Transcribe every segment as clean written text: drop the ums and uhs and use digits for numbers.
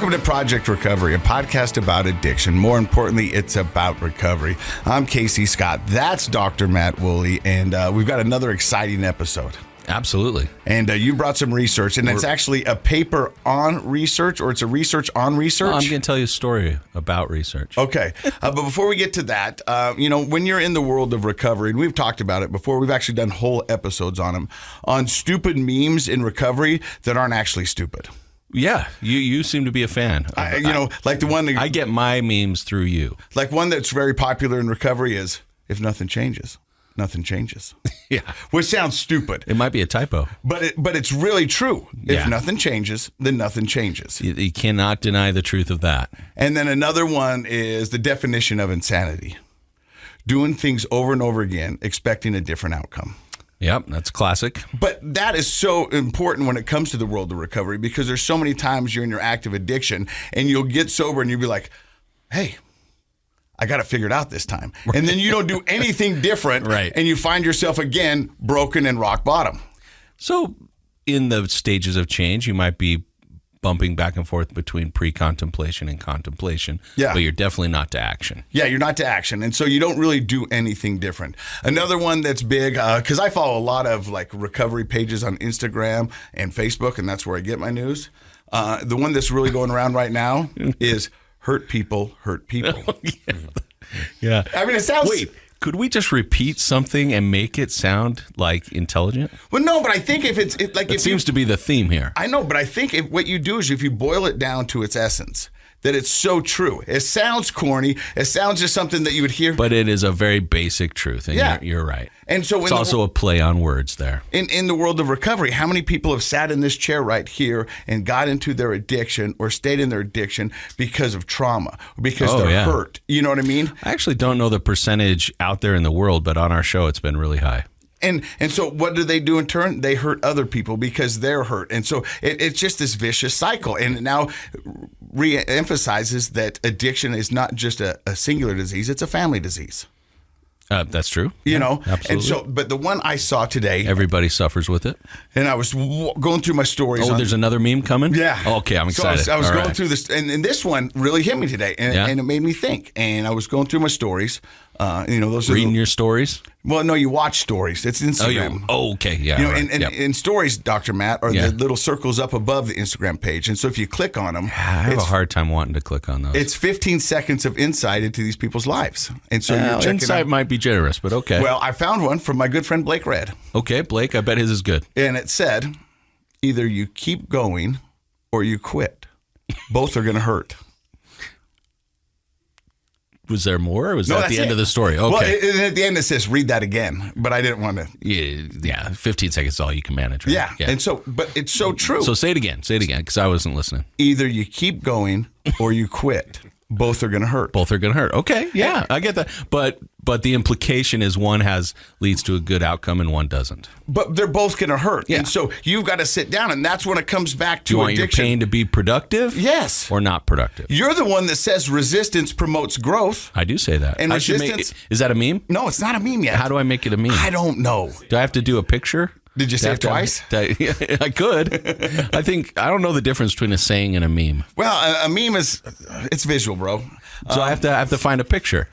Welcome to Project Recovery, a podcast about addiction. More importantly, it's about recovery. I'm Casey Scott. That's Dr. Matt Woolley, and we've got another exciting episode. Absolutely. And you brought some research, and it's actually a paper on research, or it's a research on research? I'm going to tell you a story about research. Okay. But before we get to that, when you're in the world of recovery, and we've talked about it before, we've actually done whole episodes on them, on stupid memes in recovery that aren't actually stupid. Yeah, you seem to be a fan. Like the one that I get my memes through you. Like one that's very popular in recovery is, if nothing changes, nothing changes. Yeah. Which sounds stupid. It might be a typo. But it's really true. Yeah. If nothing changes, then nothing changes. You cannot deny the truth of that. And then another one is the definition of insanity. Doing things over and over again, expecting a different outcome. Yep, that's classic. But that is so important when it comes to the world of recovery, because there's so many times you're in your active addiction and you'll get sober and you'll be like, hey, I got it figured out this time. Right. And then you don't do anything different. Right. And you find yourself again broken and rock bottom. So in the stages of change, you might be bumping back and forth between pre-contemplation and contemplation. Yeah. But you're definitely not to action. Yeah, you're not to action. And so you don't really do anything different. Another one that's big, because I follow a lot of like recovery pages on Instagram and Facebook, and that's where I get my news. The one that's really going around right now is hurt people hurt people. Yeah. I mean, it sounds... Wait, could we just repeat something and make it sound like intelligent? Well, no, but I think if it's... It seems to be the theme here. I know, but I think what you do is if you boil it down to its essence, that it's so true. It sounds corny. It sounds just something that you would hear. But it is a very basic truth, and yeah. you're right. And so it's also a play on words there. In the world of recovery, how many people have sat in this chair right here and got into their addiction or stayed in their addiction because of trauma, because they're hurt? You know what I mean? I actually don't know the percentage out there in the world, but on our show, it's been really high. And so what do they do in turn? They hurt other people because they're hurt. And so it's just this vicious cycle. And it now re-emphasizes that addiction is not just a singular disease, it's a family disease. That's true. You know? Absolutely. And so, but the one I saw today... Everybody suffers with it. And I was going through my stories. There's another meme coming? Yeah. Okay, I'm excited. So I was going through this, and this one really hit me today, and it made me think. And I was going through my stories. Those reading your stories? Well, no, you watch stories. It's Instagram. Okay, yeah. And stories, Dr. Matt, are the little circles up above the Instagram page. And so if you click on them, I have a hard time wanting to click on those. It's 15 seconds of insight into these people's lives. And so you're checking insight might be generous, but okay. Well, I found one from my good friend Blake Red. Okay, Blake, I bet his is good. And it said, either you keep going or you quit. Both are going to hurt. Was there more, or was that the end of the story? Okay. Well, at the end it says, read that again, but I didn't want to. Yeah, 15 seconds is all you can manage. Right? Yeah, and so, but it's so true. So say it again, because I wasn't listening. Either you keep going or you quit. Both are going to hurt. Both are going to hurt. Okay, yeah, I get that. But the implication is one leads to a good outcome and one doesn't. But they're both going to hurt. Yeah. And so you've got to sit down, and that's when it comes back to you want addiction. Your pain to be productive? Yes. Or not productive? You're the one that says resistance promotes growth. I do say that. And resistance... is that a meme? No, it's not a meme yet. How do I make it a meme? I don't know. Do I have to do a picture? Did you say it twice? I could. I don't know the difference between a saying and a meme. Well, a meme it's visual, bro. So I have to find a picture.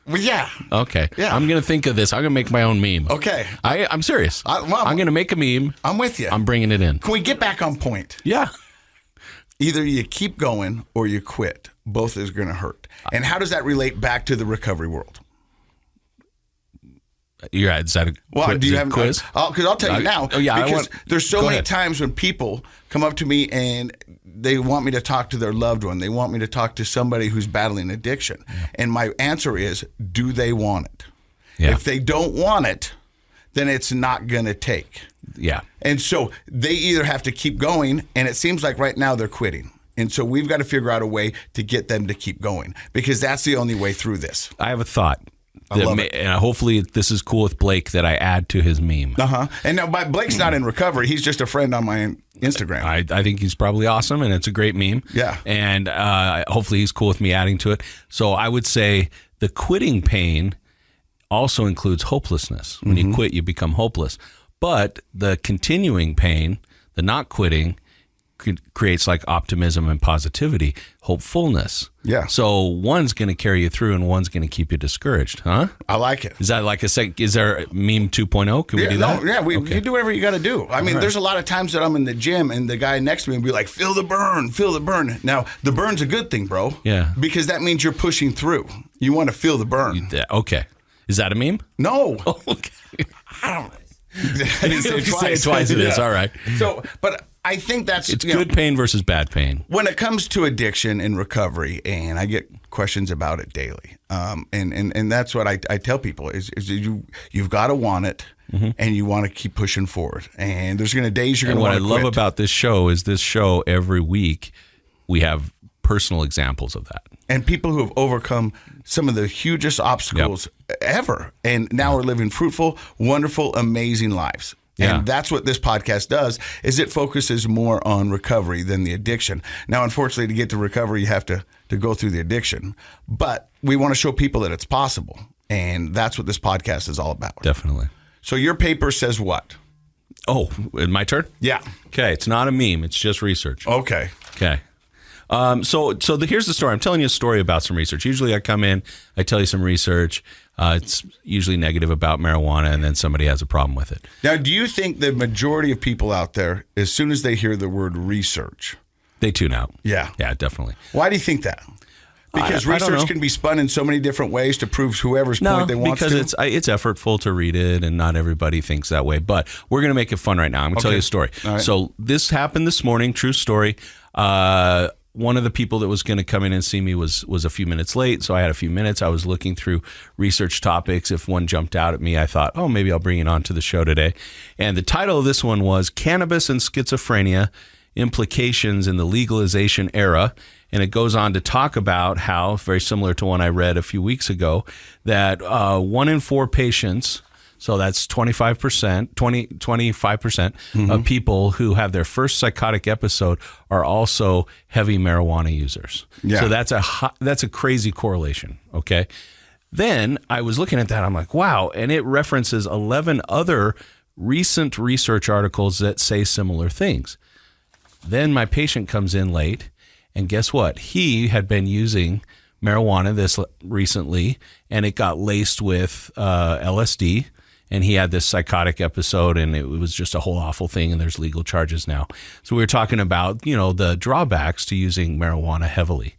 Well, yeah. Okay. Yeah. I'm going to think of this. I'm going to make my own meme. Okay. I'm serious. I'm going to make a meme. I'm with you. I'm bringing it in. Can we get back on point? Yeah. Either you keep going or you quit. Both is going to hurt. And how does that relate back to the recovery world? You're right. Is that a quiz? Because I'll tell you now. Because there's so many times when people come up to me and they want me to talk to their loved one. They want me to talk to somebody who's battling addiction. Yeah. And my answer is, do they want it? Yeah. If they don't want it, then it's not going to take. Yeah. And so they either have to keep going, and it seems like right now they're quitting. And so we've got to figure out a way to get them to keep going, because that's the only way through this. I have a thought. And hopefully this is cool with Blake that I add to his meme. And now Blake's not in recovery. He's just a friend on my Instagram. I think he's probably awesome, and it's a great meme. Yeah. And hopefully he's cool with me adding to it. So I would say the quitting pain also includes hopelessness. When you quit, you become hopeless. But the continuing pain, the not quitting, creates like optimism and positivity, hopefulness. Yeah. So one's going to carry you through and one's going to keep you discouraged, huh? I like it. Is that like is there a meme 2.0? Can we do that? You do whatever you got to do. I mean, there's a lot of times that I'm in the gym and the guy next to me will be like, feel the burn, feel the burn. Now, the burn's a good thing, bro. Yeah. Because that means you're pushing through. You want to feel the burn. Okay. Is that a meme? No. Oh, okay. I don't I didn't say it twice. It is. All right. So, but I think it's good pain versus bad pain. When it comes to addiction and recovery, and I get questions about it daily, and that's what I tell people is you've got to want it, and you want to keep pushing forward. And there's going to days you're going to want to quit. What I love about this show is every week we have personal examples of that. And people who have overcome some of the hugest obstacles ever, and now are living fruitful, wonderful, amazing lives. Yeah. And that's what this podcast does, is it focuses more on recovery than the addiction. Now, unfortunately, to get to recovery, you have to go through the addiction. But we want to show people that it's possible. And that's what this podcast is all about. Definitely. So your paper says what? Oh, my turn? Yeah. Okay, it's not a meme. It's just research. Okay. So here's the story. I'm telling you a story about some research. Usually I come in, I tell you some research. It's usually negative about marijuana, and then somebody has a problem with it. Now, do you think the majority of people out there, as soon as they hear the word research, they tune out? Yeah. Yeah, definitely. Why do you think that? Because research can be spun in so many different ways to prove whoever's point they want to. Because it's effortful to read it, and not everybody thinks that way. But we're going to make it fun right now. I'm going to tell you a story. Right. So this happened this morning, true story. One of the people that was going to come in and see me was a few minutes late, so I had a few minutes. I was looking through research topics. If one jumped out at me, I thought, oh, maybe I'll bring it on to the show today. And the title of this one was Cannabis and Schizophrenia, Implications in the Legalization Era. And it goes on to talk about how, very similar to one I read a few weeks ago, that 1 in 4 patients, so that's 25% of people who have their first psychotic episode are also heavy marijuana users. Yeah. So that's a crazy correlation, okay? Then I was looking at that, I'm like, wow, and it references 11 other recent research articles that say similar things. Then my patient comes in late, and guess what? He had been using marijuana this recently, and it got laced with LSD, and he had this psychotic episode, and it was just a whole awful thing, and there's legal charges now. So we were talking about, the drawbacks to using marijuana heavily.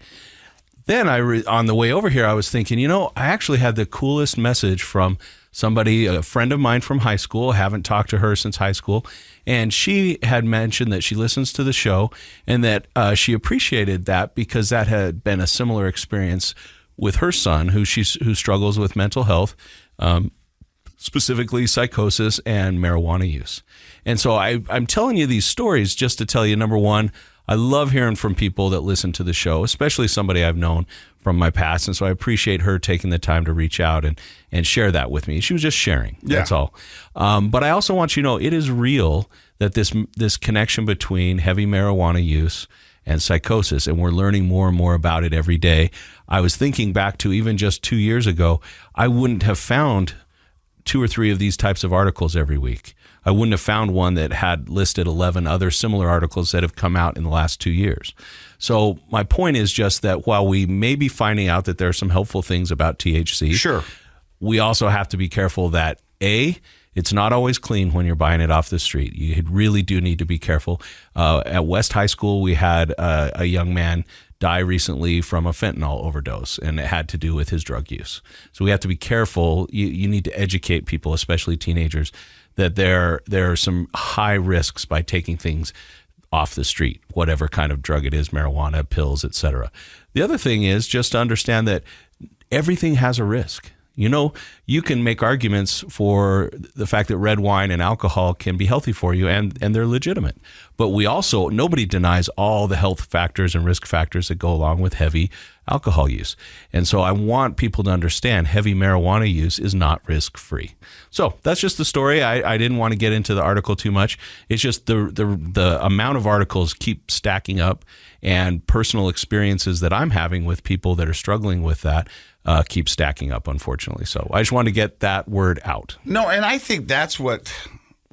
Then on the way over here, I was thinking, I actually had the coolest message from somebody, a friend of mine from high school. I haven't talked to her since high school. And she had mentioned that she listens to the show and that she appreciated that because that had been a similar experience with her son who struggles with mental health, specifically psychosis and marijuana use. And so I'm telling you these stories just to tell you, number one, I love hearing from people that listen to the show, especially somebody I've known from my past. And so I appreciate her taking the time to reach out and share that with me. She was just sharing. Yeah. That's all. But I also want you to know it is real that this connection between heavy marijuana use and psychosis, and we're learning more and more about it every day. I was thinking back to even just 2 years ago, I wouldn't have found 2 or 3 of these types of articles every week. I wouldn't have found one that had listed 11 other similar articles that have come out in the last 2 years. So my point is just that while we may be finding out that there are some helpful things about THC, sure, we also have to be careful that it's not always clean when you're buying it off the street. You really do need to be careful. At West High School, we had a young man die recently from a fentanyl overdose, and it had to do with his drug use. So we have to be careful. You need to educate people, especially teenagers, that there are some high risks by taking things off the street, whatever kind of drug it is, marijuana, pills, etc. The other thing is just to understand that everything has a risk. You can make arguments for the fact that red wine and alcohol can be healthy for you, and they're legitimate. But nobody denies all the health factors and risk factors that go along with heavy alcohol use. And so I want people to understand heavy marijuana use is not risk-free. So that's just the story. I didn't want to get into the article too much. It's just the amount of articles keep stacking up, and personal experiences that I'm having with people that are struggling with that keep stacking up, unfortunately. So I just wanted to get that word out. No, and I think that's what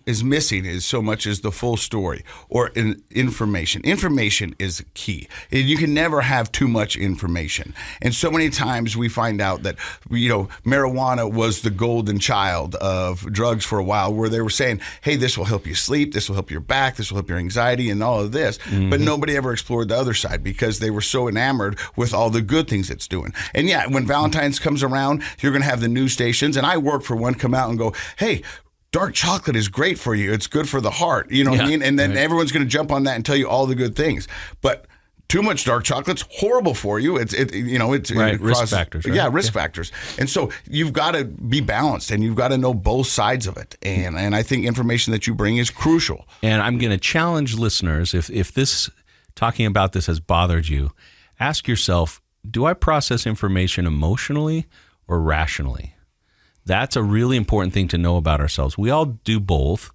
is missing is so much as the full story or information. Information is key. You can never have too much information. And so many times we find out that, marijuana was the golden child of drugs for a while, where they were saying, hey, this will help you sleep, this will help your back, this will help your anxiety and all of this. Mm-hmm. But nobody ever explored the other side because they were so enamored with all the good things it's doing. And yeah, when Valentine's comes around, you're going to have the news stations, and I work for one, come out and go, hey, dark chocolate is great for you. It's good for the heart. You know what I mean? And then everyone's going to jump on that and tell you all the good things. But too much dark chocolate's horrible for you. It's right. Risk factors. Right? Yeah, risk factors. And so you've got to be balanced, and you've got to know both sides of it. And I think information that you bring is crucial. And I'm going to challenge listeners, if this talking about this has bothered you, ask yourself, do I process information emotionally or rationally? That's a really important thing to know about ourselves. We all do both,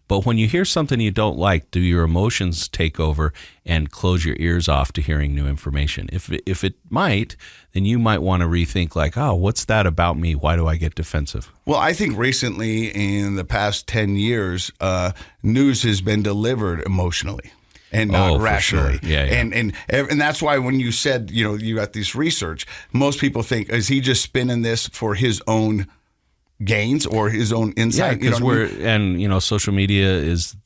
but when you hear something you don't like, do your emotions take over and close your ears off to hearing new information? If it might, then you might want to rethink like, oh, what's that about me? Why do I get defensive? Well, I think recently in the past 10 years, news has been delivered emotionally and not rationally. Sure. Yeah. And that's why when you said, you got this research, most people think, is he just spinning this for his own gains or his own insight? Yeah, because social media is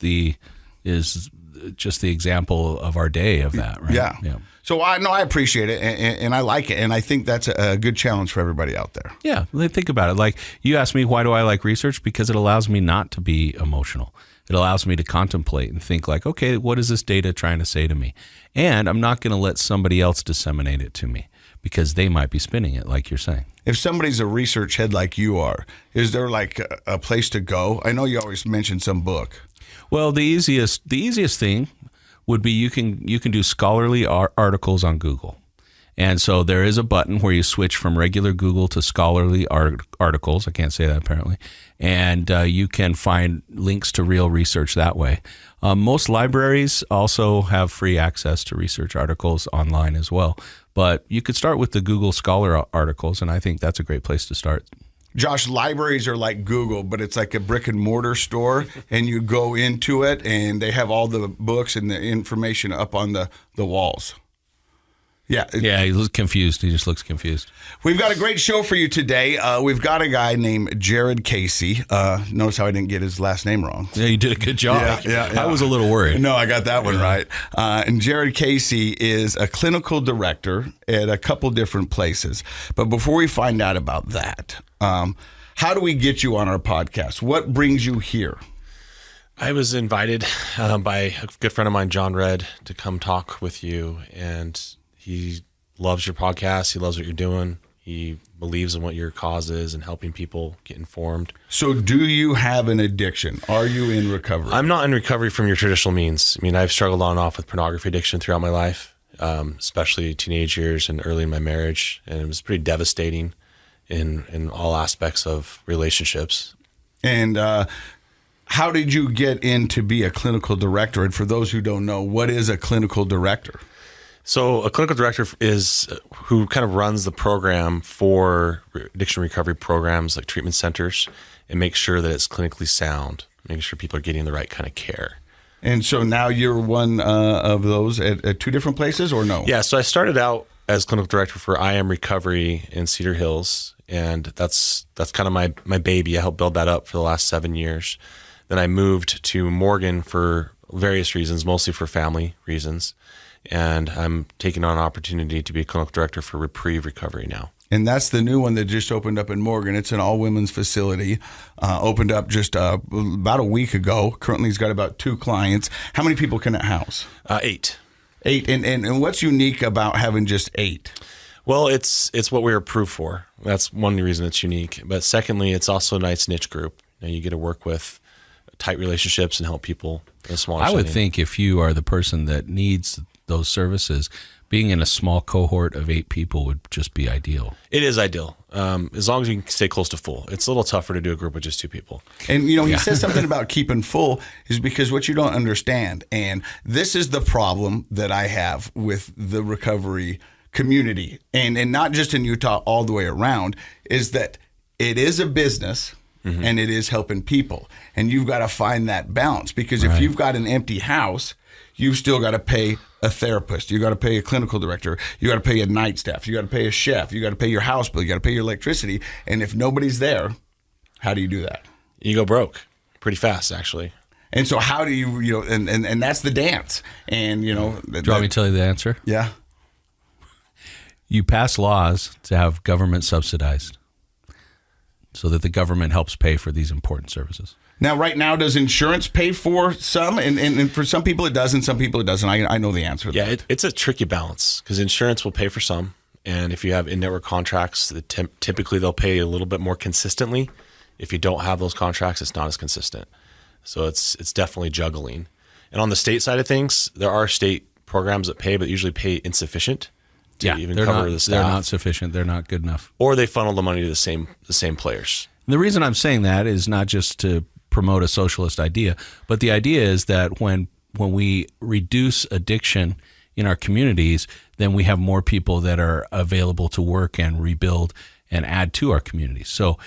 just the example of our day of that, right? Yeah. So I appreciate it, and I like it, and I think that's a good challenge for everybody out there. Yeah, think about it. Like you asked me, why do I like research? Because it allows me not to be emotional. It allows me to contemplate and think like, okay, what is this data trying to say to me? And I'm not going to let somebody else disseminate it to me, because they might be spinning it, like you're saying. If somebody's a research head like you are, is there like a place to go? I know you always mention some book. Well, the easiest thing would be you can do scholarly articles on Google. And so there is a button where you switch from regular Google to scholarly articles. I can't say that apparently. And you can find links to real research that way. Most libraries also have free access to research articles online as well. But you could start with the Google Scholar articles, and I think that's a great place to start. Josh, libraries are like Google, but it's like a brick and mortar store, and you go into it, and they have all the books and the information up on the walls. Yeah, he looks confused. He just looks confused. We've got a great show for you today. We've got a guy named Jared Casey. Notice how I didn't get his last name wrong. Yeah, you did a good job. Yeah. I was a little worried. No, I got that one right. And Jared Casey is a clinical director at a couple different places. But before we find out about that, how do we get you on our podcast? What brings you here? I was invited by a good friend of mine, John Red, to come talk with you, and he loves your podcast. He loves what you're doing. He believes in what your cause is and helping people get informed. So do you have an addiction? Are you in recovery? I'm not in recovery from your traditional means. I mean, I've struggled on and off with pornography addiction throughout my life, especially teenage years and early in my marriage. And it was pretty devastating in all aspects of relationships. And how did you get in to be a clinical director? And for those who don't know, what is a clinical director? So a clinical director is who kind of runs the program for addiction recovery programs like treatment centers and makes sure that it's clinically sound, making sure people are getting the right kind of care. And so now you're one of those at two different places, or no? Yeah, so I started out as clinical director for I Am Recovery in Cedar Hills, and that's kind of my baby. I helped build that up for the last 7 years. Then I moved to Morgan for various reasons, mostly for family reasons. And I'm taking on an opportunity to be a clinical director for Reprieve Recovery now. And that's the new one that just opened up in Morgan. It's an all-women's facility, opened up just about a week ago. Currently, he's got about 2 clients. How many people can it house? 8. 8. And what's unique about having just 8? Well, it's what we were approved for. That's one reason it's unique. But secondly, it's also a nice niche group. You get to work with tight relationships and help people in a smaller setting. I would think if you are the person that needs those services, being in a small cohort of 8 people would just be ideal. It is ideal, as long as you can stay close to full. It's a little tougher to do a group with just 2 people. And, he says something about keeping full is because what you don't understand, and this is the problem that I have with the recovery community, and not just in Utah, all the way around, is that it is a business, and it is helping people. And you've got to find that balance, because if you've got an empty house, you've still got to pay a therapist. You got to pay a clinical director. You got to pay a night staff. You got to pay a chef. You got to pay your house bill. You got to pay your electricity. And if nobody's there, how do you do that? You go broke pretty fast, actually. And so how do you and that's the dance. And, do you want me to tell you the answer? Yeah. You pass laws to have government subsidized so that the government helps pay for these important services. Now, right now, does insurance pay for some? And for some people it does, and some people it doesn't. I know the answer to that. Yeah, it's a tricky balance, because insurance will pay for some. And if you have in-network contracts, typically they'll pay a little bit more consistently. If you don't have those contracts, it's not as consistent. So it's definitely juggling. And on the state side of things, there are state programs that pay, but usually pay insufficient to even cover the staff. They're not sufficient. They're not good enough. Or they funnel the money to the same players. And the reason I'm saying that is not just to promote a socialist idea, but the idea is that when we reduce addiction in our communities, then we have more people that are available to work and rebuild and add to our communities. So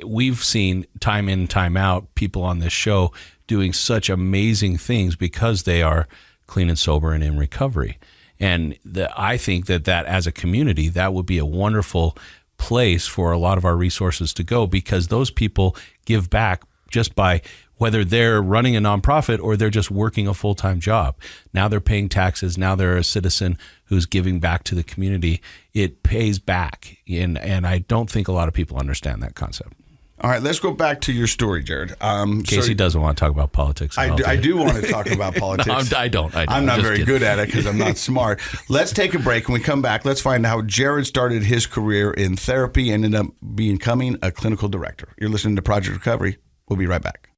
we've seen time in, time out, people on this show doing such amazing things because they are clean and sober and in recovery. And I think that as a community, that would be a wonderful place for a lot of our resources to go, because those people give back just by whether they're running a nonprofit or they're just working a full-time job. Now they're paying taxes. Now they're a citizen who's giving back to the community. It pays back. And I don't think a lot of people understand that concept. All right, let's go back to your story, Jared. Casey doesn't want to talk about politics. I do want to talk about politics. No, I don't. I'm not very good at it because I'm not smart. Let's take a break. When we come back, let's find out how Jared started his career in therapy and ended up becoming a clinical director. You're listening to Project Recovery. We'll be right back.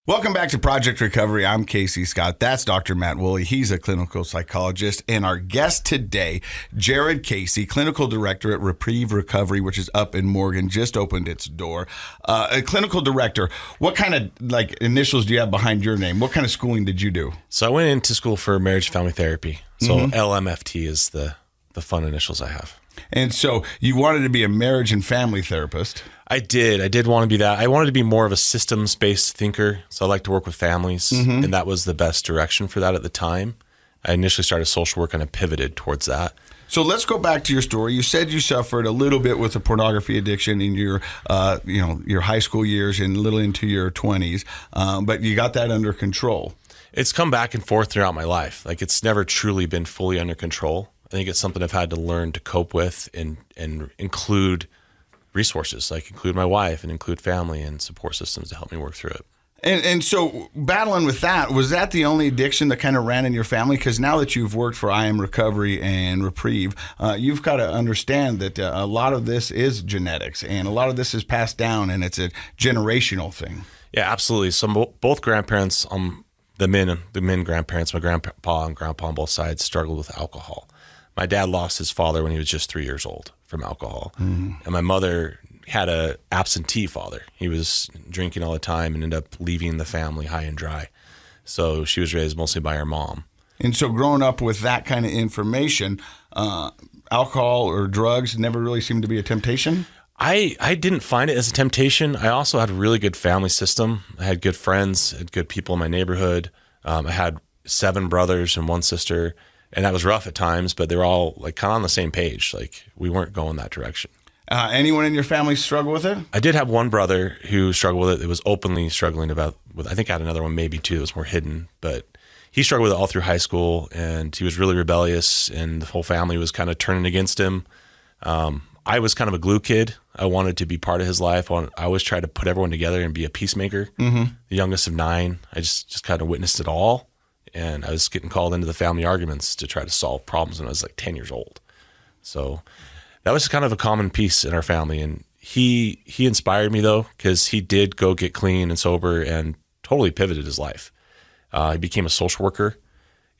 Welcome back to Project Recovery. I'm Casey Scott. That's Dr. Matt Woolley. He's a clinical psychologist. And our guest today, Jared Casey, clinical director at Reprieve Recovery, which is up in Morgan, just opened its door. A clinical director, what kind of initials do you have behind your name? What kind of schooling did you do? So I went into school for marriage and family therapy. So LMFT is the fun initials I have. And so you wanted to be a marriage and family therapist. I did want to be that. I wanted to be more of a systems-based thinker. So I like to work with families, and that was the best direction for that at the time. I initially started social work and I pivoted towards that. So let's go back to your story. You said you suffered a little bit with a pornography addiction in your, your high school years and a little into your 20s, but you got that under control. It's come back and forth throughout my life. Like, it's never truly been fully under control. I think it's something I've had to learn to cope with and include resources, like include my wife and include family and support systems to help me work through it. And so battling with that, was that the only addiction that kind of ran in your family? Because now that you've worked for I Am Recovery and Reprieve, you've got to understand that a lot of this is genetics and a lot of this is passed down and it's a generational thing. Yeah, absolutely. So both grandparents, the men grandparents, my grandpa and grandpa on both sides struggled with alcohol. My dad lost his father when he was just 3 years old from alcohol. And my mother had a absentee father. He was drinking all the time and ended up leaving the family high and dry. So she was raised mostly by her mom. And so growing up with that kind of information, alcohol or drugs never really seemed to be a temptation? I didn't find it as a temptation. I also had a really good family system. I had good friends, had good people in my neighborhood. I had 7 brothers and 1 sister. And that was rough at times, but they were all like kind of on the same page. Like, we weren't going that direction. Anyone in your family struggle with it? I did have one brother who struggled with it. It was openly struggling with. I think I had another one, maybe 2, that was more hidden. But he struggled with it all through high school, and he was really rebellious, and the whole family was kind of turning against him. I was kind of a glue kid. I wanted to be part of his life. I always tried to put everyone together and be a peacemaker. The youngest of 9. I just kind of witnessed it all. And I was getting called into the family arguments to try to solve problems when I was like 10 years old. So that was kind of a common piece in our family. And he inspired me, though, because he did go get clean and sober and totally pivoted his life. He became a social worker.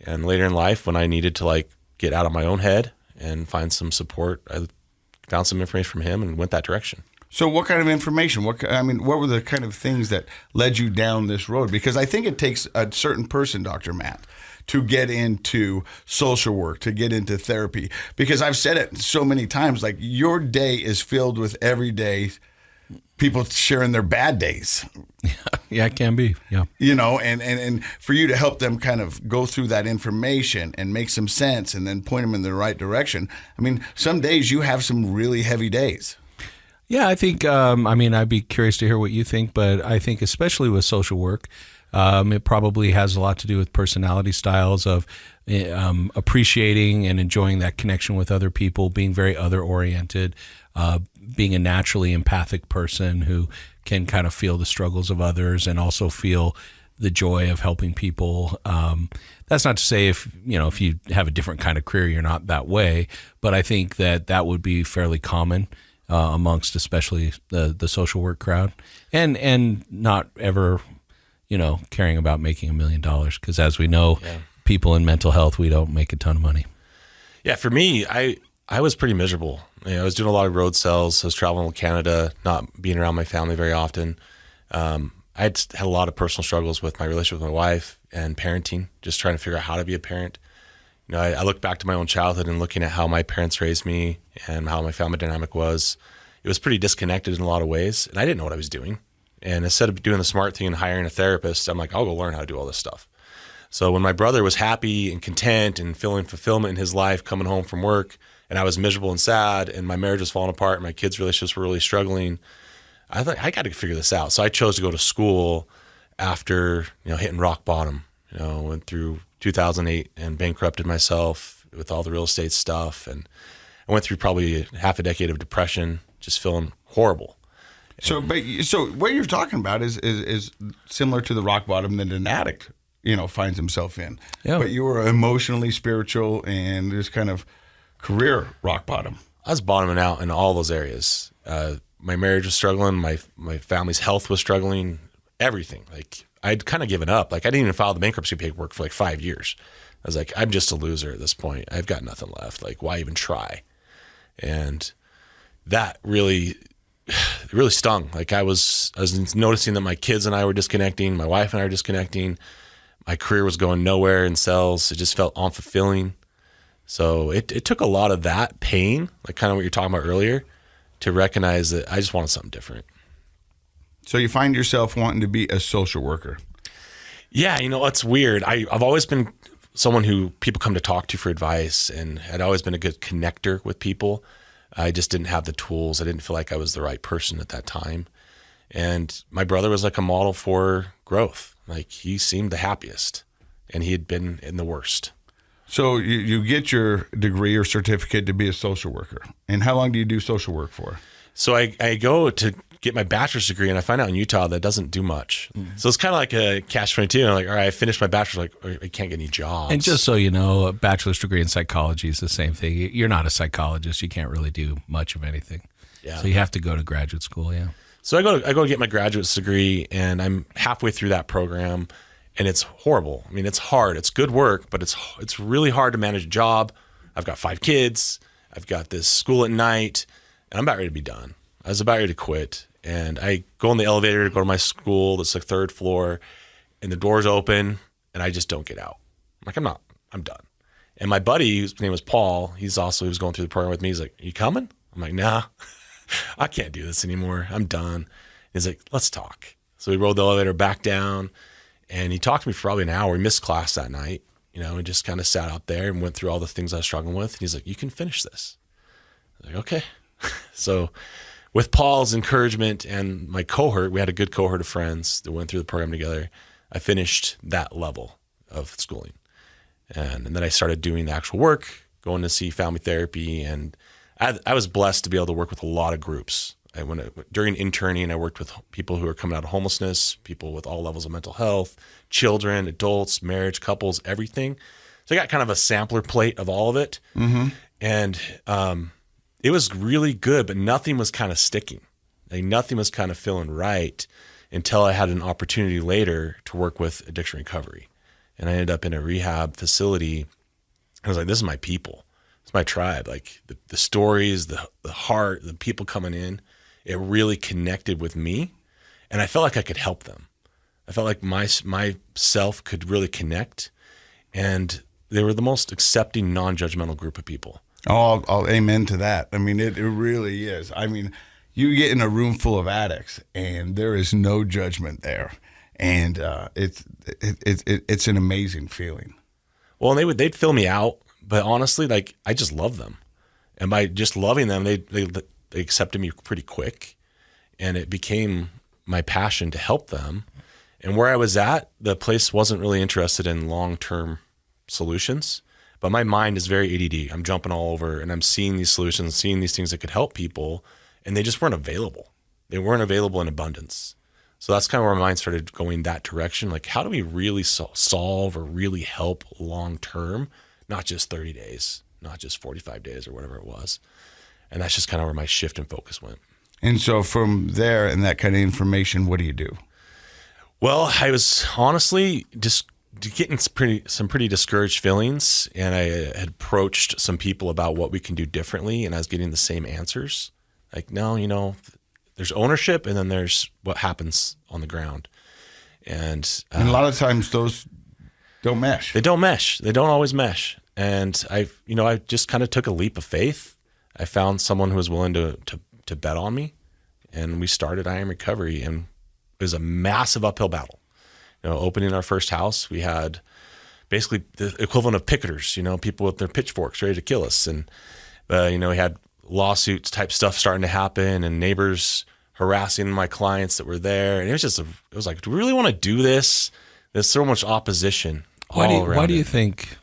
And later in life, when I needed to get out of my own head and find some support, I found some information from him and went that direction. So what kind of information? What were the kind of things that led you down this road? Because I think it takes a certain person, Dr. Matt, to get into social work, to get into therapy? Because I've said it so many times, like your day is filled with every day people sharing their bad days. Yeah, it can be. Yeah. You know, and for you to help them kind of go through that information and make some sense and then point them in the right direction. I mean, some days you have some really heavy days. Yeah, I think, I'd be curious to hear what you think, but I think especially with social work, it probably has a lot to do with personality styles of appreciating and enjoying that connection with other people, being very other-oriented, being a naturally empathic person who can kind of feel the struggles of others and also feel the joy of helping people. That's not to say if you have a different kind of career, you're not that way, but I think that would be fairly common amongst especially the social work crowd, and not ever, caring about making $1 million, because as we know, people in mental health, we don't make a ton of money. Yeah, for me, I was pretty miserable. I was doing a lot of road sales. I was traveling to Canada, not being around my family very often. I had a lot of personal struggles with my relationship with my wife and parenting, just trying to figure out how to be a parent. I look back to my own childhood and looking at how my parents raised me and how my family dynamic was. It was pretty disconnected in a lot of ways, and I didn't know what I was doing. And instead of doing the smart thing and hiring a therapist, I'm like, I'll go learn how to do all this stuff. So when my brother was happy and content and feeling fulfillment in his life coming home from work, and I was miserable and sad, and my marriage was falling apart, and my kids' relationships were really struggling, I thought, I got to figure this out. So I chose to go to school after, hitting rock bottom. Went through 2008 and bankrupted myself with all the real estate stuff. And I went through probably half a decade of depression, just feeling horrible. So what you're talking about is similar to the rock bottom that an addict, finds himself in. Yeah. But you were emotionally, spiritual, and this kind of career rock bottom. I was bottoming out in all those areas. My marriage was struggling. My family's health was struggling. Everything. Like, I'd kind of given up. Like, I didn't even file the bankruptcy paperwork for like 5 years. I was like, I'm just a loser at this point. I've got nothing left. Like, why even try? And that really stung. Like, I was noticing that my kids and I were disconnecting. My wife and I were disconnecting. My career was going nowhere in sales. It just felt unfulfilling. So it took a lot of that pain, like kind of what you're talking about earlier, to recognize that I just wanted something different. So you find yourself wanting to be a social worker. Yeah, it's weird. I've always been someone who people come to talk to for advice, and I'd always been a good connector with people. I just didn't have the tools. I didn't feel like I was the right person at that time. And my brother was like a model for growth. Like, he seemed the happiest, and he had been in the worst. So you get your degree or certificate to be a social worker. And how long do you do social work for? So I go to get my bachelor's degree, and I find out in Utah that doesn't do much. So it's kind of like a catch-22. I'm like, all right, I finished my bachelor's, like, I can't get any jobs. And just so you know, a bachelor's degree in psychology is the same thing. You're not a psychologist. You can't really do much of anything. Yeah. So you have to go to graduate school, yeah. So I go get my graduate's degree, and I'm halfway through that program, and it's horrible. I mean, it's hard. It's good work, but it's really hard to manage a job. I've got 5 kids. I've got this school at night, and I'm about ready to be done. I was about ready to quit, and I go in the elevator to go to my school. That's the 3rd floor, and the door's open, and I just don't get out. I'm like, I'm done. And my buddy, whose name was Paul, he was going through the program with me. He's like, "Are you coming?" I'm like, "Nah, I can't do this anymore. I'm done." He's like, "Let's talk." So we rode the elevator back down, and he talked to me for probably an hour. We missed class that night, and just kind of sat out there and went through all the things I was struggling with. And he's like, "You can finish this." I was like, "Okay." So with Paul's encouragement and my cohort, we had a good cohort of friends that went through the program together. I finished that level of schooling. And then I started doing the actual work, going to see family therapy. And I was blessed to be able to work with a lot of groups. During interning, I worked with people who are coming out of homelessness, people with all levels of mental health, children, adults, marriage, couples, everything. So I got kind of a sampler plate of all of it. Mm-hmm. And it was really good, but nothing was kind of sticking. Like, nothing was kind of feeling right until I had an opportunity later to work with addiction recovery. And I ended up in a rehab facility. I was like, this is my people. It's my tribe. Like, the stories, the heart, the people coming in, it really connected with me. And I felt like I could help them. I felt like myself could really connect. and they were the most accepting, non-judgmental group of people. Oh, I'll amen to that. I mean, it really is. I mean, you get in a room full of addicts, and there is no judgment there, and it's an amazing feeling. Well, and they'd fill me out, but honestly, like, I just love them, and by just loving them, they accepted me pretty quick, and it became my passion to help them. And where I was at, the place wasn't really interested in long-term solutions, but my mind is very ADD. I'm jumping all over, and I'm seeing these solutions, seeing these things that could help people, and they just weren't available. They weren't available in abundance. So that's kind of where my mind started going that direction. Like, how do we really solve or really help long-term, not just 30 days, not just 45 days or whatever it was. And that's just kind of where my shift in focus went. And so from there and that kind of information, what do you do? Well, I was honestly just getting some pretty discouraged feelings, and I had approached some people about what we can do differently, and I was getting the same answers. Like, no, there's ownership, and then there's what happens on the ground. And a lot of times those don't mesh. They don't mesh. They don't always mesh. And I just kind of took a leap of faith. I found someone who was willing to bet on me, and we started I Am Recovery, and it was a massive uphill battle. Opening our first house, we had basically the equivalent of picketers, people with their pitchforks ready to kill us. And, we had lawsuits type stuff starting to happen, and neighbors harassing my clients that were there. And it was like, do we really want to do this? There's so much opposition. Why do you think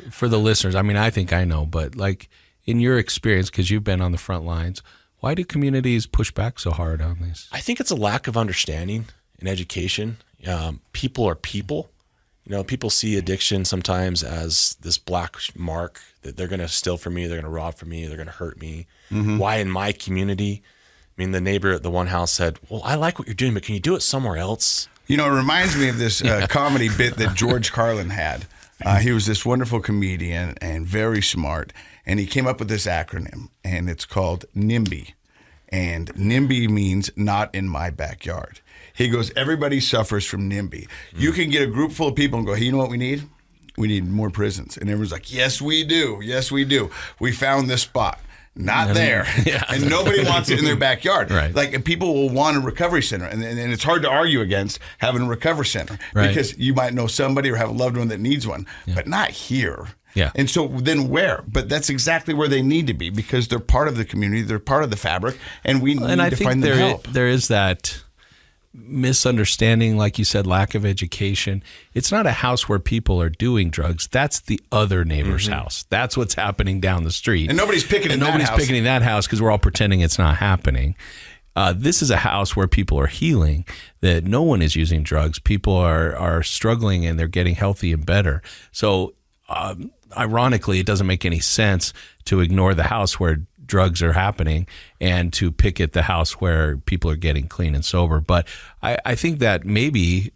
for the listeners, I mean, I think I know, but like in your experience, because you've been on the front lines, why do communities push back so hard on this? I think it's a lack of understanding and education. People are people. People see addiction sometimes as this black mark that they're going to steal from me, they're going to rob from me, they're going to hurt me. Mm-hmm. Why in my community? I mean, the neighbor at the one house said, well, I like what you're doing, but can you do it somewhere else? It reminds me of this comedy bit that George Carlin had. He was this wonderful comedian and very smart, and he came up with this acronym, and it's called NIMBY. And NIMBY means not in my backyard. He goes, everybody suffers from NIMBY. You can get a group full of people and go, hey, you know what we need? We need more prisons. And everyone's like, yes, we do. Yes, we do. We found this spot. Not there. Yeah. And nobody wants it in their backyard. Right. Like, and people will want a recovery center. And it's hard to argue against having a recovery center. Right. Because you might know somebody or have a loved one that needs one, but not here. Yeah. And so then where? But that's exactly where they need to be, because they're part of the community, they're part of the fabric, and we need to find them help. There is that misunderstanding, like you said, lack of education. It's not a house where people are doing drugs. That's the other neighbor's house. That's what's happening down the street. And nobody's picketing that house. Nobody's picketing that house because we're all pretending it's not happening. This is a house where people are healing, that no one is using drugs. People are struggling and they're getting healthy and better. So ironically, it doesn't make any sense to ignore the house where drugs are happening and to picket the house where people are getting clean and sober. But I think that maybe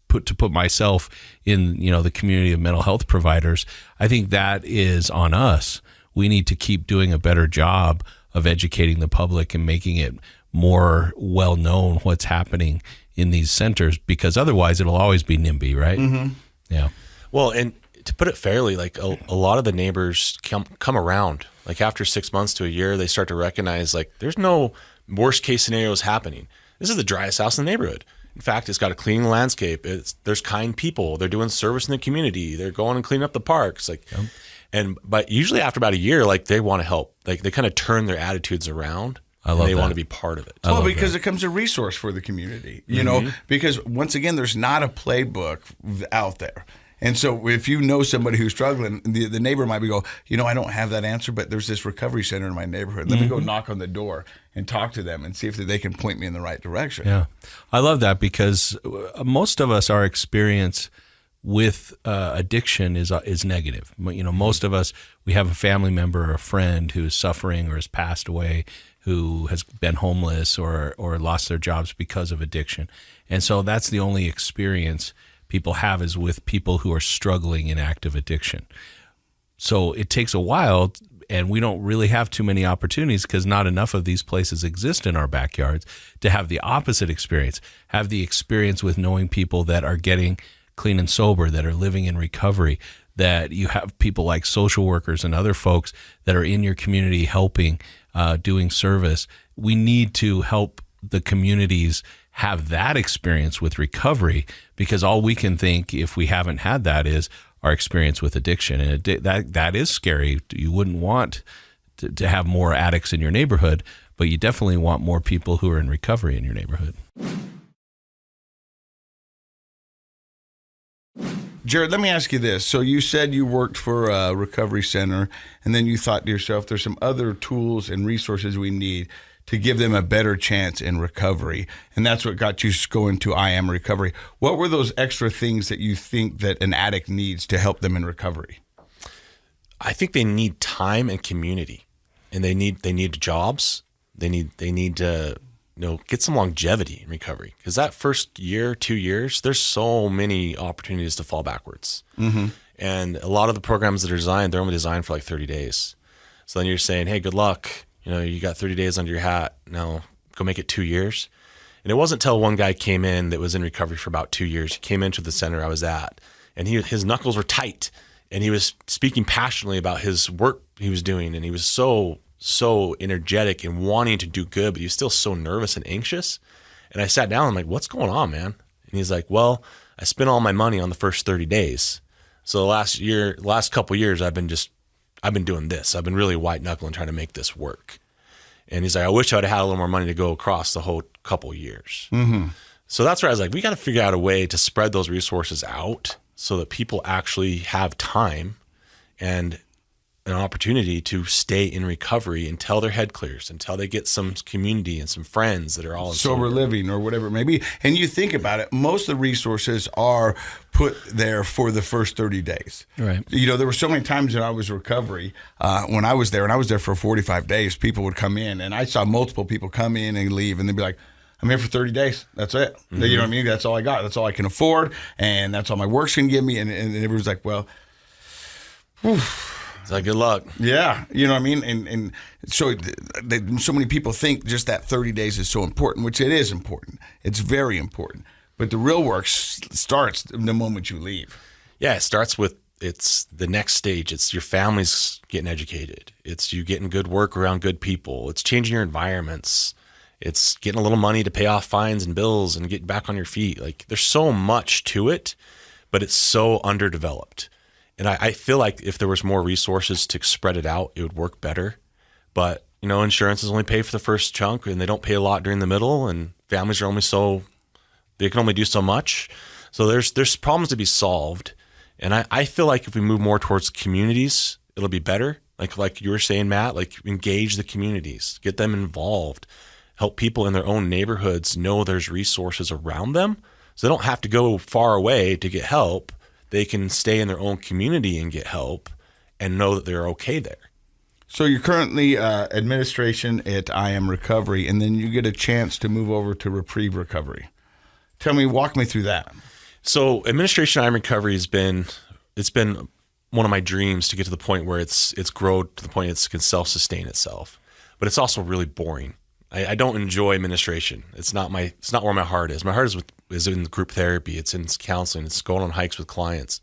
put myself in the community of mental health providers, I think that is on us. We need to keep doing a better job of educating the public and making it more well known what's happening in these centers, because otherwise it'll always be NIMBY, right? Mm-hmm. Yeah. Well, and to put it fairly, like a lot of the neighbors come around. Like after 6 months to a year, they start to recognize like there's no worst case scenarios happening. This is the driest house in the neighborhood. In fact, it's got a clean landscape. There's kind people. They're doing service in the community. They're going and cleaning up the parks. But usually after about a year, like they want to help. Like they kind of turn their attitudes around. I love they that. want to be part of it. Well, because it becomes a resource for the community, because once again, there's not a playbook out there. And so if you know somebody who's struggling, the neighbor might be go, I don't have that answer, but there's this recovery center in my neighborhood. Let me go knock on the door and talk to them and see if they can point me in the right direction. Yeah. I love that, because most of us, our experience with addiction is negative. Most of us, we have a family member or a friend who is suffering or has passed away, who has been homeless or lost their jobs because of addiction. And so that's the only experience people have, is with people who are struggling in active addiction. So it takes a while, and we don't really have too many opportunities, because not enough of these places exist in our backyards, to have the opposite experience, have the experience with knowing people that are getting clean and sober, that are living in recovery, that you have people like social workers and other folks that are in your community helping, doing service. We need to help the communities have that experience with recovery, because all we can think, if we haven't had that, is our experience with addiction. And that is scary. You wouldn't want to have more addicts in your neighborhood, but you definitely want more people who are in recovery in your neighborhood. Jared, let me ask you this. So you said you worked for a recovery center, and then you thought to yourself, there's some other tools and resources we need to give them a better chance in recovery. And that's what got you going to I Am Recovery. What were those extra things that you think that an addict needs to help them in recovery? I think they need time and community, and they need jobs. They need to get some longevity in recovery, because that first year, 2 years, there's so many opportunities to fall backwards. Mm-hmm. And a lot of the programs that are designed, they're only designed for like 30 days. So then you're saying, hey, good luck. You got 30 days under your hat. Now go make it 2 years. And it wasn't until one guy came in that was in recovery for about 2 years. He came into the center I was at, and his knuckles were tight, and he was speaking passionately about his work he was doing. And he was so energetic and wanting to do good, but he was still so nervous and anxious. And I sat down, I'm like, what's going on, man? And he's like, well, I spent all my money on the first 30 days. So the last couple of years, I've been doing this. I've been really white knuckling trying to make this work. And he's like, I wish I'd have had a little more money to go across the whole couple of years. Mm-hmm. So that's where I was like, we got to figure out a way to spread those resources out so that people actually have time and an opportunity to stay in recovery until their head clears, until they get some community and some friends that are all in sober living or whatever it may be. And you think about it, most of the resources are put there for the first 30 days. Right. There were so many times that I was recovery when I was there, and I was there for 45 days, people would come in, and I saw multiple people come in and leave, and they'd be like, I'm here for 30 days. That's it. Mm-hmm. You know what I mean? That's all I got. That's all I can afford, and that's all my work's can give me. And everyone's like, well, whew. It's like, good luck. Yeah. You know what I mean? And so many people think just that 30 days is so important, which it is important. It's very important. But the real work starts the moment you leave. Yeah, it starts with, it's the next stage. It's your family's getting educated. It's you getting good work around good people. It's changing your environments. It's getting a little money to pay off fines and bills and get back on your feet. Like, there's so much to it, but it's so underdeveloped. And I feel like if there was more resources to spread it out, it would work better. But, insurances only pay for the first chunk, and they don't pay a lot during the middle, and families are they can only do so much. So there's problems to be solved. And I feel like if we move more towards communities, it'll be better. Like you were saying, Matt, like engage the communities, get them involved, help people in their own neighborhoods know there's resources around them. So they don't have to go far away to get help. They can stay in their own community and get help and know that they're okay there. So you're currently administration at I Am Recovery, and then you get a chance to move over to Reprieve Recovery. Walk me through that. So administration at I Am Recovery it's been one of my dreams to get to the point where it's grown to the point it can self-sustain itself. But it's also really boring. I don't enjoy administration. It's not where my heart is. My heart is in group therapy. It's in counseling. It's going on hikes with clients.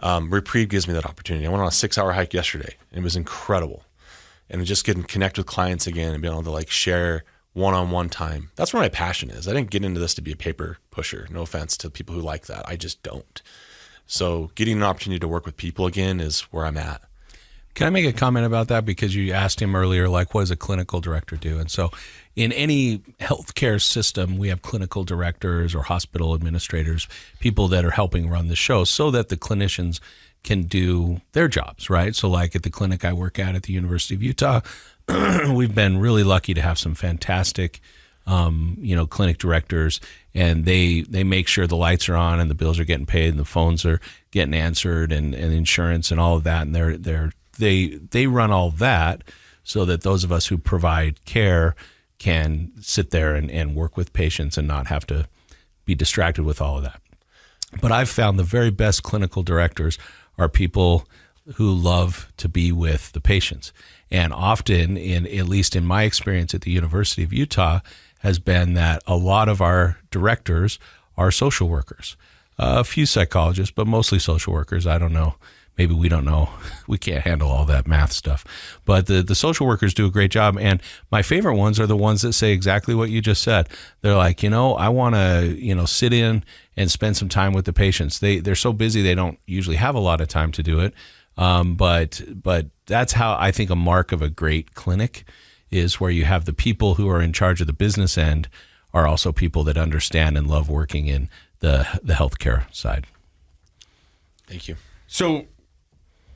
Reprieve gives me that opportunity. I went on a 6-hour hike yesterday, and it was incredible. And just getting connect with clients again and being able to share one-on-one time. That's where my passion is. I didn't get into this to be a paper pusher. No offense to people who like that. I just don't. So getting an opportunity to work with people again is where I'm at. Can I make a comment about that? Because you asked him earlier, what does a clinical director do? And so in any healthcare system, we have clinical directors or hospital administrators, people that are helping run the show so that the clinicians can do their jobs, right? So like at the clinic I work at the University of Utah, we've been really lucky to have some fantastic clinic directors, and they make sure the lights are on and the bills are getting paid and the phones are getting answered and insurance and all of that. And they run all that so that those of us who provide care can sit there and work with patients and not have to be distracted with all of that. But I've found the very best clinical directors are people who love to be with the patients. And often, at least in my experience at the University of Utah, has been that a lot of our directors are social workers. a few psychologists, but mostly social workers. I don't know. Maybe we don't know. We can't handle all that math stuff. But the social workers do a great job. And my favorite ones are the ones that say exactly what you just said. They're like, I want to, sit in and spend some time with the patients. They're so busy, they don't usually have a lot of time to do it. But that's how I think a mark of a great clinic is, where you have the people who are in charge of the business end are also people that understand and love working in the healthcare side. Thank you. So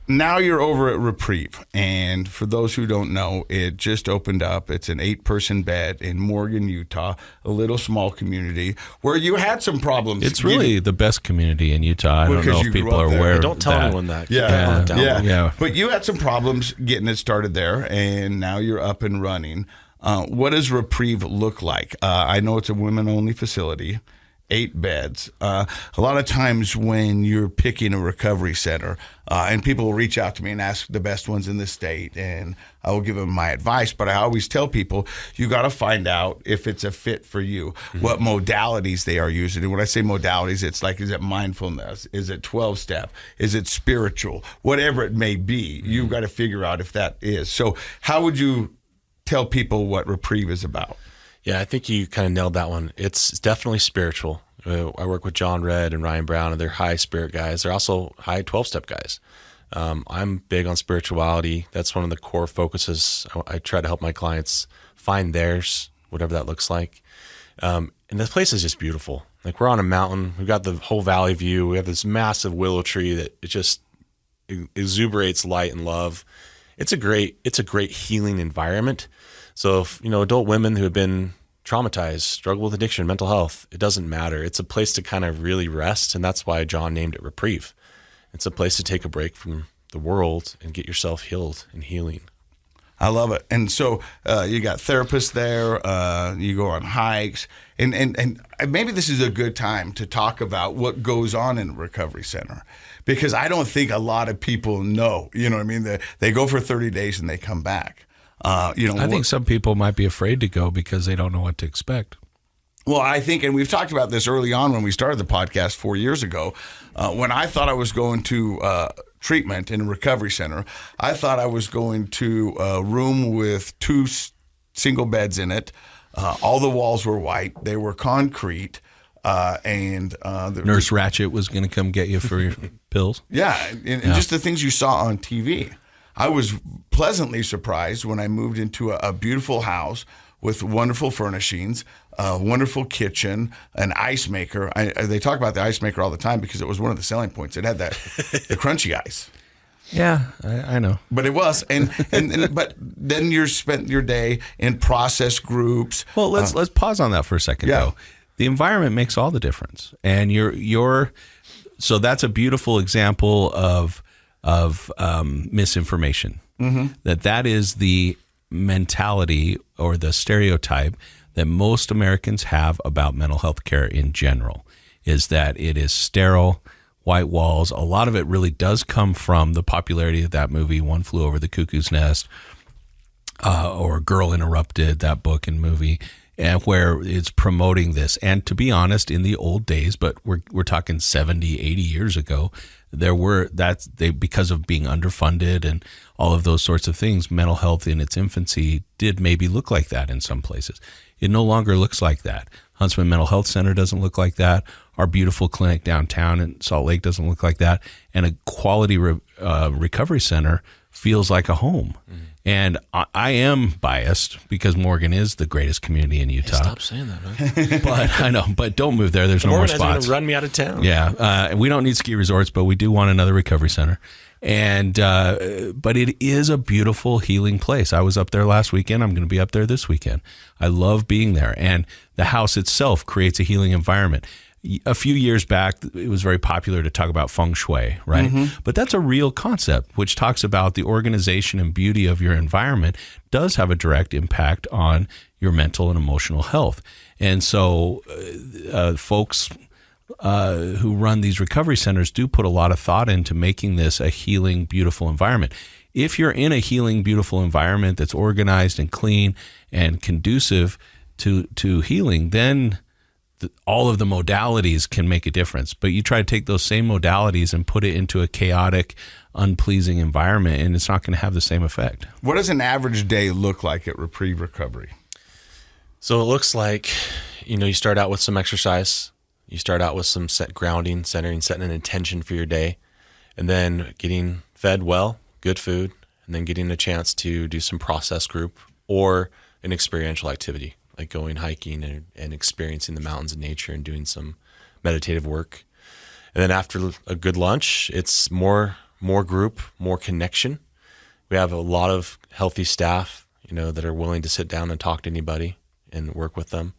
now you're over at Reprieve, and for those who don't know, it just opened up. It's an 8-person bed in Morgan, Utah, a little small community where you had some problems. It's really the best community in Utah. I don't know if people are aware of that. Don't tell anyone that. Yeah. But you had some problems getting it started there, and now you're up and running. What does Reprieve look like? I know it's a women-only facility. 8 beds. A lot of times when you're picking a recovery center, and people will reach out to me and ask the best ones in the state, and I will give them my advice. But I always tell people, you got to find out if it's a fit for you, what modalities they are using. And when I say modalities, it's like, is it mindfulness? Is it 12-step? Is it spiritual? Whatever it may be, you've got to figure out if that is. So how would you tell people what Reprieve is about? Yeah, I think you kind of nailed that one. It's definitely spiritual. I work with John Redd and Ryan Brown, and they're high spirit guys. They're also high 12-step guys. I'm big on spirituality. That's one of the core focuses. I try to help my clients find theirs, whatever that looks like. And the place is just beautiful. Like, we're on a mountain. We've got the whole valley view. We have this massive willow tree that it just exuberates light and love. It's a great healing environment. So if, adult women who have been traumatized, struggle with addiction, mental health, it doesn't matter. It's a place to kind of really rest. And that's why John named it Reprieve. It's a place to take a break from the world and get yourself healed and healing. I love it. And so you got therapists there, you go on hikes, and maybe this is a good time to talk about what goes on in a recovery center, because I don't think a lot of people know, they go for 30 days and they come back. I think some people might be afraid to go because they don't know what to expect. Well, I think, and we've talked about this early on when we started the podcast 4 years ago, when I thought I was going to treatment in a recovery center, I thought I was going to a room with 2 single beds in it. All the walls were white. They were concrete. And Nurse Ratchet was going to come get you for your pills. Yeah, and just the things you saw on TV. I was pleasantly surprised when I moved into a beautiful house with wonderful furnishings, a wonderful kitchen, an ice maker. They talk about the ice maker all the time because it was one of the selling points. It had the crunchy ice. Yeah, I know. But it was, but then you spent your day in process groups. Well, let's pause on that for a second, though. The environment makes all the difference, and so that's a beautiful example of misinformation. That is the mentality or the stereotype that most Americans have about mental health care in general, is that it is sterile, white walls. A lot of it really does come from the popularity of that movie, One Flew Over the Cuckoo's Nest, or Girl Interrupted, that book and movie, and where it's promoting this. And to be honest, in the old days, but we're talking 70, 80 years ago, because of being underfunded and all of those sorts of things, mental health in its infancy did maybe look like that in some places. It no longer looks like that. Huntsman Mental Health Center doesn't look like that. Our beautiful clinic downtown in Salt Lake doesn't look like that. And a quality recovery center feels like a home. And I am biased because Morgan is the greatest community in Utah. Hey, stop saying that, man. But I know, but don't move there. There's no more spots. Morgan is going to run me out of town. Yeah, we don't need ski resorts, but we do want another recovery center. And but it is a beautiful healing place. I was up there last weekend. I'm going to be up there this weekend. I love being there, and the house itself creates a healing environment. A few years back, it was very popular to talk about feng shui, right? But that's a real concept, which talks about the organization and beauty of your environment does have a direct impact on your mental and emotional health. And so folks who run these recovery centers do put a lot of thought into making this a healing, beautiful environment. If you're in a healing, beautiful environment that's organized and clean and conducive to healing, then all of the modalities can make a difference, but you try to take those same modalities and put it into a chaotic, unpleasing environment, and it's not going to have the same effect. What does an average day look like at Reprieve Recovery? So it looks like, you start out with some exercise. You start out with some grounding, centering, setting an intention for your day, and then getting fed well, good food, and then getting a chance to do some process group or an experiential activity, like going hiking and experiencing the mountains and nature and doing some meditative work. And then after a good lunch, it's more group, more connection. We have a lot of healthy staff, that are willing to sit down and talk to anybody and work with them.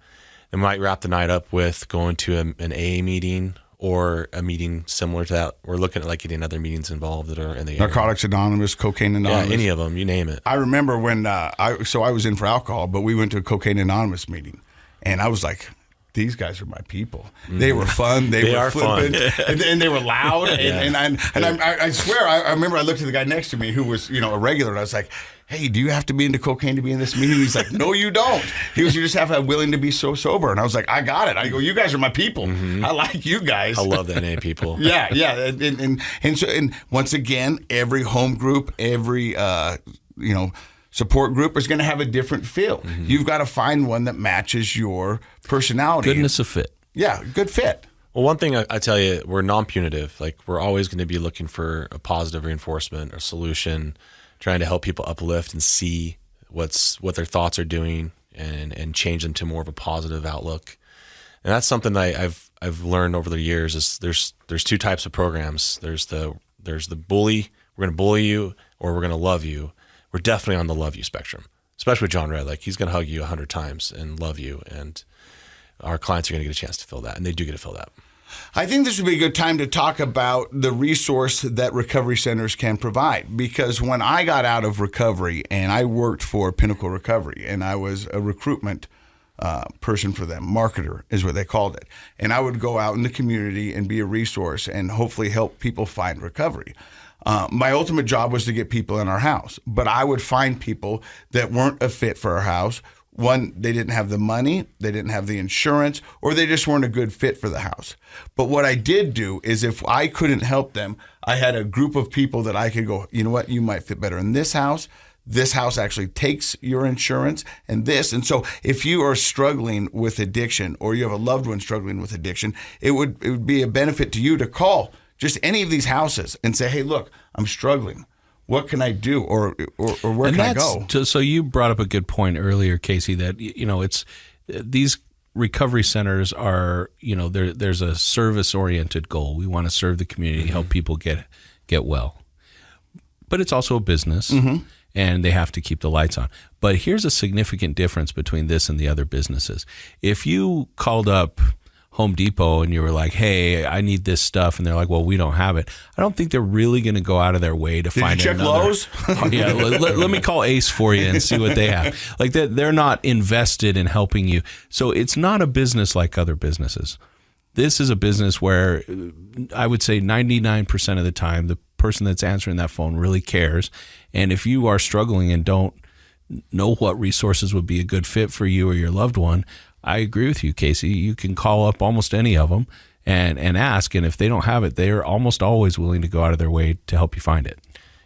And we might wrap the night up with going to an AA meeting or a meeting similar to that. We're looking at getting other meetings involved that are in the Narcotics area. Anonymous, Cocaine Anonymous. Yeah, any of them, you name it. I remember when I was in for alcohol, but we went to a Cocaine Anonymous meeting, and I was like, these guys are my people. They were fun. They were flippant, and they were loud. And I swear, I remember I looked at the guy next to me who was, a regular, and I was like, hey, do you have to be into cocaine to be in this meeting? He's like, no, you don't. He goes, you just have to be willing to be so sober. And I was like, I got it. I go, you guys are my people. I like you guys. I love the NA people. Yeah. And once again, every home group, every support group is going to have a different feel. You've got to find one that matches your personality. Goodness of fit. Yeah, good fit. Well, one thing I tell you, we're non-punitive. We're always going to be looking for a positive reinforcement or solution, trying to help people uplift and see what their thoughts are doing and change them to more of a positive outlook. And that's something that I've learned over the years is there's two types of programs. There's the bully, we're going to bully you, or we're going to love you. We're definitely on the love you spectrum, especially with John Red. He's going to hug you 100 times and love you. And our clients are going to get a chance to feel that. And they do get to feel that. I think this would be a good time to talk about the resource that recovery centers can provide. Because when I got out of recovery and I worked for Pinnacle Recovery and I was a recruitment person for them, marketer is what they called it. And I would go out in the community and be a resource and hopefully help people find recovery. My ultimate job was to get people in our house, but I would find people that weren't a fit for our house. One, they didn't have the money, they didn't have the insurance, or they just weren't a good fit for the house. But what I did do is if I couldn't help them, I had a group of people that I could go, you know what, you might fit better in this house. This house actually takes your insurance and this. And so if you are struggling with addiction or you have a loved one struggling with addiction, it would be a benefit to you to call just any of these houses and say, hey, look, I'm struggling. What can I do, or where can I go? So you brought up a good point earlier, Casey, that it's these recovery centers are there's a service oriented goal. We want to serve the community, help people get well, but it's also a business, and they have to keep the lights on. But here's a significant difference between this and the other businesses. If you called up Home Depot and you were like, hey, I need this stuff, and they're like, well, we don't have it, I don't think they're really going to go out of their way to find you check another. Lowe's? Yeah, let me call Ace for you and see what they have. They're not invested in helping you. So it's not a business like other businesses. This is a business where I would say 99% of the time, the person that's answering that phone really cares. And if you are struggling and don't know what resources would be a good fit for you or your loved one, I agree with you, Casey. You can call up almost any of them and ask, and if they don't have it, they're almost always willing to go out of their way to help you find it.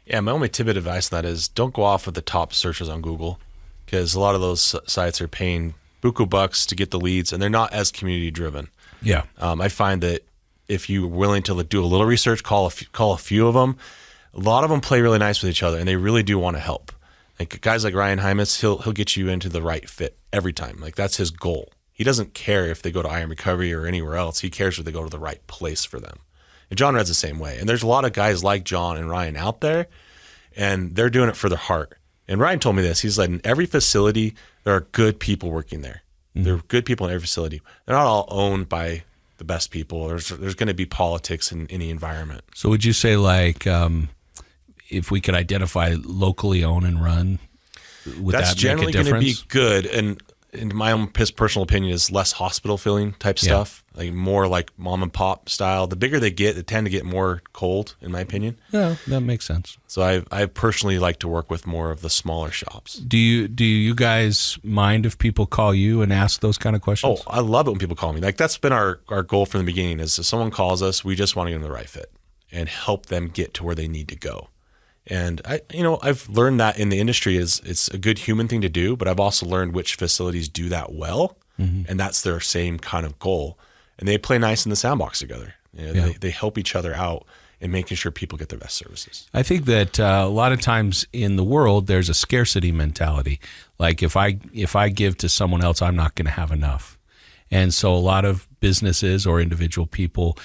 Yeah, my only tidbit of advice on that is don't go off with the top searches on Google, because a lot of those sites are paying buku bucks to get the leads, and they're not as community driven. Yeah. I find that if you're willing to do a little research, call a few of them. A lot of them play really nice with each other, and they really do want to help. Like guys like Ryan Hymas, he'll get you into the right fit every time. That's his goal. He doesn't care if they go to I Am Recovery or anywhere else. He cares if they go to the right place for them. And John Red's the same way. And there's a lot of guys like John and Ryan out there, and they're doing it for their heart. And Ryan told me this. He's like, in every facility, there are good people working there. There are good people in every facility. They're not all owned by the best people. There's going to be politics in any environment. So would you say if we could identify locally owned and run, would that's that generally make a difference? Going to be good. And in my own personal opinion, is less hospital feeling type stuff, like more like mom and pop style. The bigger they get, they tend to get more cold, in my opinion. Yeah, that makes sense. So I personally like to work with more of the smaller shops. Do you guys mind if people call you and ask those kind of questions? Oh, I love it when people call me. Like that's been our goal from the beginning is if someone calls us, we just want to get them the right fit and help them get to where they need to go. And I've learned that in the industry it's a good human thing to do, but I've also learned which facilities do that well, and that's their same kind of goal. And they play nice in the sandbox together. They help each other out in making sure people get their best services. I think that a lot of times in the world there's a scarcity mentality. Like if I give to someone else, I'm not going to have enough. And so a lot of businesses or individual people,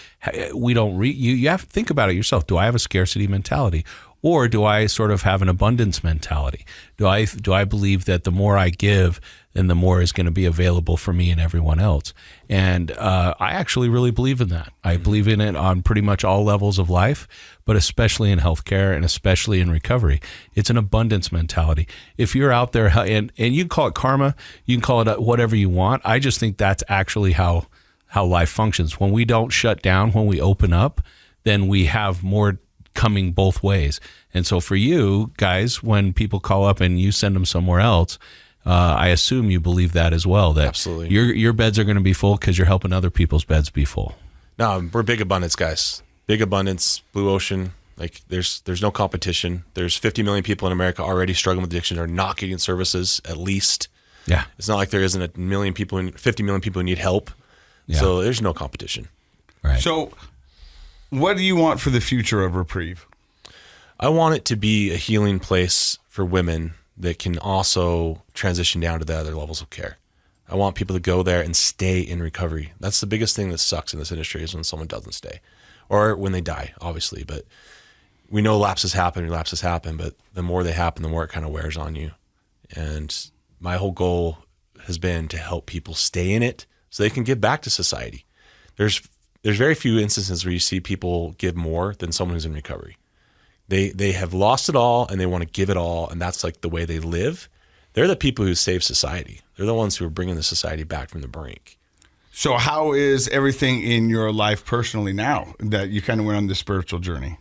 we don't you have to think about it yourself. Do I have a scarcity mentality? Or do I sort of have an abundance mentality? Do I believe that the more I give, then the more is going to be available for me and everyone else? And I actually really believe in that. I believe in it on pretty much all levels of life, but especially in healthcare and especially in recovery. It's an abundance mentality. If you're out there, and you can call it karma, you can call it whatever you want. I just think that's actually how life functions. When we don't shut down, when we open up, then we have more coming both ways. And so for you guys, when people call up and you send them somewhere else, I assume you believe that as well, that absolutely your beds are going to be full because you're helping other people's beds be full. No, we're big abundance guys. Big abundance, blue ocean. Like there's no competition. There's 50 million people in America already struggling with addiction or not getting services at least. Yeah. It's not like there isn't 50 million people who need help. Yeah. So there's no competition. Right. So what do you want for the future of Reprieve? I want it to be a healing place for women that can also transition down to the other levels of care. I want people to go there and stay in recovery. That's the biggest thing that sucks in this industry is when someone doesn't stay or when they die, obviously. But we know lapses happen, but the more they happen, the more it kind of wears on you. And my whole goal has been to help people stay in it so they can give back to society. There's very few instances where you see people give more than someone who's in recovery. They have lost it all and they want to give it all, and that's like the way they live. They're the people who save society. They're the ones who are bringing the society back from the brink. So how is everything in your life personally now that you kind of went on this spiritual journey?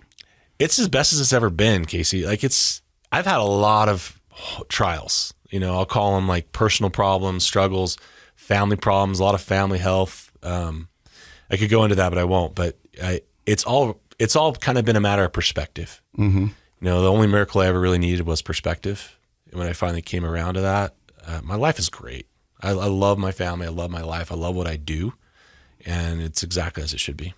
It's as best as it's ever been, Casey. Like I've had a lot of trials. I'll call them like personal problems, struggles, family problems, a lot of family health. I could go into that, but I won't. But it's all kind of been a matter of perspective. Mm-hmm. The only miracle I ever really needed was perspective. And when I finally came around to that, my life is great. I love my family. I love my life. I love what I do. And it's exactly as it should be.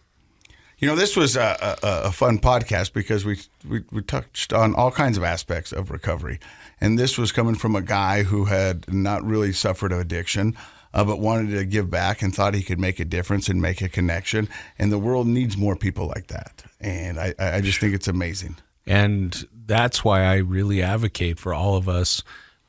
This was a fun podcast because we touched on all kinds of aspects of recovery. And this was coming from a guy who had not really suffered of addiction, but wanted to give back and thought he could make a difference and make a connection. And the world needs more people like that. And I just think it's amazing. And that's why I really advocate for all of us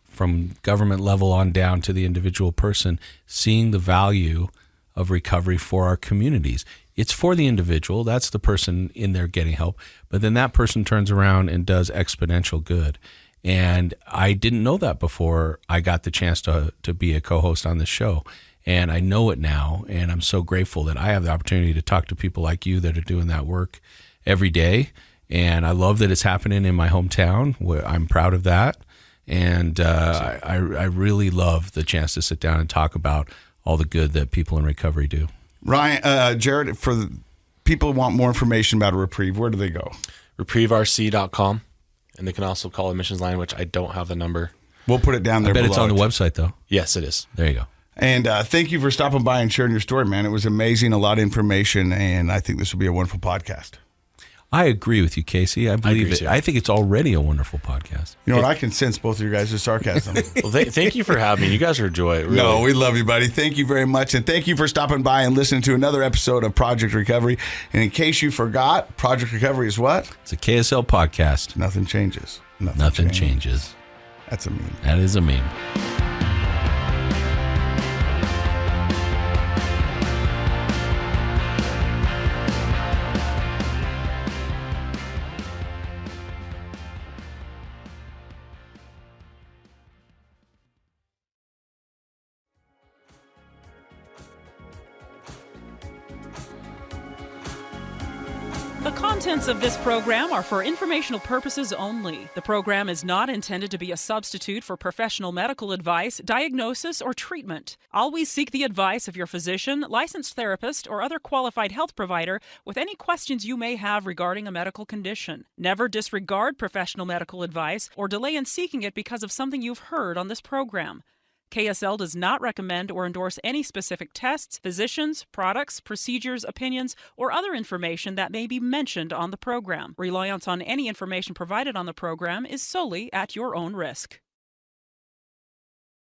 from government level on down to the individual person, seeing the value of recovery for our communities. It's for the individual. That's the person in there getting help. But then that person turns around and does exponential good. And I didn't know that before I got the chance to be a co-host on this show. And I know it now. And I'm so grateful that I have the opportunity to talk to people like you that are doing that work every day. And I love that it's happening in my hometown. I'm proud of that. And I really love the chance to sit down and talk about all the good that people in recovery do. Ryan, Jared, for the people who want more information about Reprieve, where do they go? ReprieveRC.com. And they can also call admissions line, which I don't have the number. We'll put it down there. I bet it's on the website, though. Yes, it is. There you go. And thank you for stopping by and sharing your story, man. It was amazing, a lot of information, and I think this will be a wonderful podcast. I agree with you, Casey. I believe it. I think it's already a wonderful podcast. You know what? I can sense both of you guys' sarcasm. Well, thank you for having me. You guys are a joy. Really. No, we love you, buddy. Thank you very much. And thank you for stopping by and listening to another episode of Project Recovery. And in case you forgot, Project Recovery is what? It's a KSL podcast. Nothing changes. Nothing changes. That's a meme. That is a meme. The contents of this program are for informational purposes only. The program is not intended to be a substitute for professional medical advice, diagnosis, or treatment. Always seek the advice of your physician, licensed therapist, or other qualified health provider with any questions you may have regarding a medical condition. Never disregard professional medical advice or delay in seeking it because of something you've heard on this program. KSL does not recommend or endorse any specific tests, physicians, products, procedures, opinions, or other information that may be mentioned on the program. Reliance on any information provided on the program is solely at your own risk.